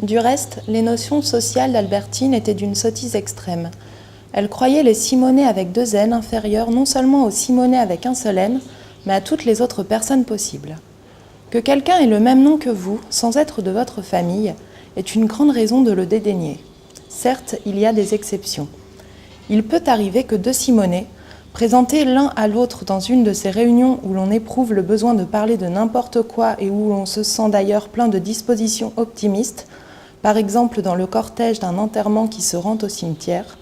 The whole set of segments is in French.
Du reste, les notions sociales d'Albertine étaient d'une sottise extrême. Elle croyait les Simonais avec deux N inférieurs non seulement aux Simonais avec un seul N, mais à toutes les autres personnes possibles. Que quelqu'un ait le même nom que vous, sans être de votre famille, est une grande raison de le dédaigner. Certes, il y a des exceptions. Il peut arriver que deux Simonais, présentés l'un à l'autre dans une de ces réunions où l'on éprouve le besoin de parler de n'importe quoi et où l'on se sent d'ailleurs plein de dispositions optimistes, par exemple dans le cortège d'un enterrement qui se rend au cimetière,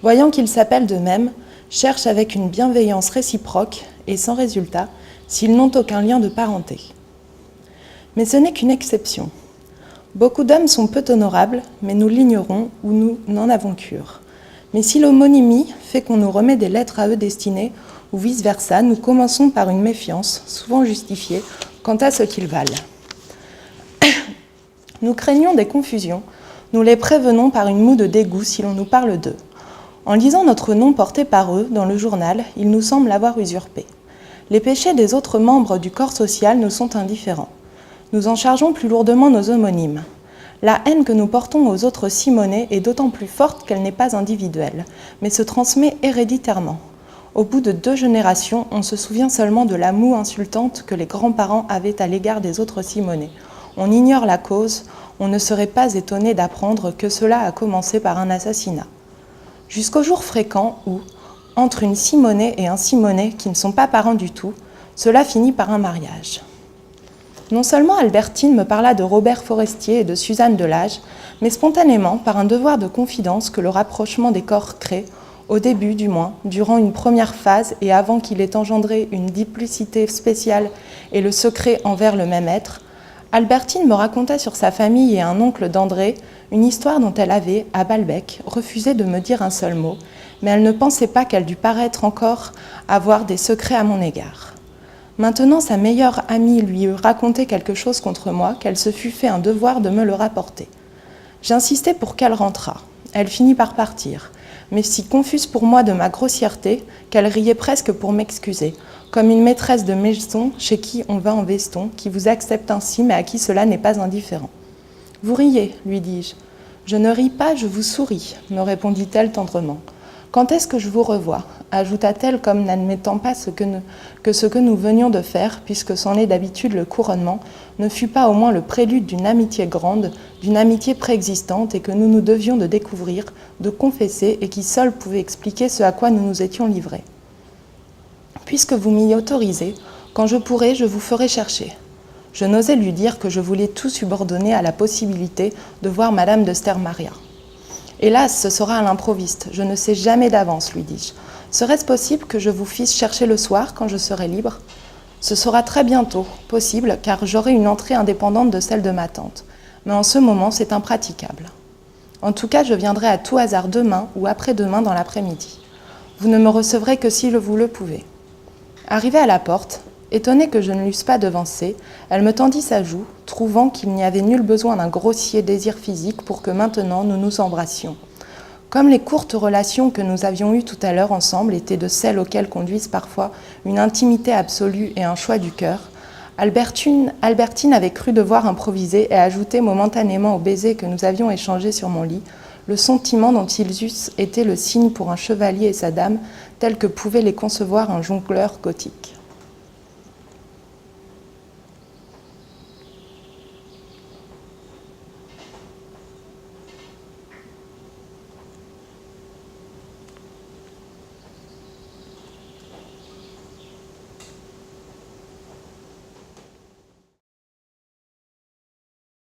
voyant qu'ils s'appellent d'eux-mêmes, cherchent avec une bienveillance réciproque, et sans résultat, s'ils n'ont aucun lien de parenté. Mais ce n'est qu'une exception. Beaucoup d'hommes sont peu honorables, mais nous l'ignorons ou nous n'en avons cure. Mais si l'homonymie fait qu'on nous remet des lettres à eux destinées, ou vice-versa, nous commençons par une méfiance, souvent justifiée, quant à ce qu'ils valent. Nous craignons des confusions, nous les prévenons par une moue de dégoût si l'on nous parle d'eux. En lisant notre nom porté par eux dans le journal, ils nous semblent l'avoir usurpé. Les péchés des autres membres du corps social nous sont indifférents. Nous en chargeons plus lourdement nos homonymes. La haine que nous portons aux autres Simonais est d'autant plus forte qu'elle n'est pas individuelle, mais se transmet héréditairement. Au bout de 2 générations, on se souvient seulement de la moue insultante que les grands-parents avaient à l'égard des autres Simonais. On ignore la cause, on ne serait pas étonné d'apprendre que cela a commencé par un assassinat. Jusqu'au jour fréquent où, entre une Simonais et un Simonais qui ne sont pas parents du tout, cela finit par un mariage. Non seulement Albertine me parla de Robert Forestier et de Suzanne Delage, mais spontanément par un devoir de confidence que le rapprochement des corps crée, au début du moins, durant une première phase et avant qu'il ait engendré une duplicité spéciale et le secret envers le même être, Albertine me raconta sur sa famille et un oncle d'André une histoire dont elle avait, à Balbec, refusé de me dire un seul mot, mais elle ne pensait pas qu'elle dût paraître encore avoir des secrets à mon égard. Maintenant, sa meilleure amie lui eut raconté quelque chose contre moi, qu'elle se fût fait un devoir de me le rapporter. J'insistai pour qu'elle rentrât. Elle finit par partir, mais si confuse pour moi de ma grossièreté qu'elle riait presque pour m'excuser, comme une maîtresse de maison chez qui on va en veston, qui vous accepte ainsi, mais à qui cela n'est pas indifférent. « Vous riez, lui dis-je. »« Je ne ris pas, je vous souris, » me répondit-elle tendrement. « Quand est-ce que je vous revois ?» ajouta-t-elle comme n'admettant pas ce que nous venions de faire, puisque c'en est d'habitude le couronnement, ne fut pas au moins le prélude d'une amitié grande, d'une amitié préexistante et que nous nous devions de découvrir, de confesser et qui seule pouvait expliquer ce à quoi nous nous étions livrés. « Puisque vous m'y autorisez, quand je pourrai, je vous ferai chercher. » Je n'osais lui dire que je voulais tout subordonner à la possibilité de voir Madame de Stermaria. « Hélas, ce sera à l'improviste, je ne sais jamais d'avance, lui dis-je. Serait-ce possible que je vous fisse chercher le soir, quand je serai libre ? Ce sera très bientôt, possible, car j'aurai une entrée indépendante de celle de ma tante. Mais en ce moment, c'est impraticable. En tout cas, je viendrai à tout hasard demain ou après-demain dans l'après-midi. Vous ne me recevrez que si vous le pouvez. » Arrivée à la porte, étonnée que je ne l'eusse pas devancée, elle me tendit sa joue, trouvant qu'il n'y avait nul besoin d'un grossier désir physique pour que maintenant nous nous embrassions. Comme les courtes relations que nous avions eues tout à l'heure ensemble étaient de celles auxquelles conduisent parfois une intimité absolue et un choix du cœur, Albertine avait cru devoir improviser et ajouter momentanément au baiser que nous avions échangé sur mon lit le sentiment dont ils eussent été le signe pour un chevalier et sa dame, tel que pouvait les concevoir un jongleur gothique.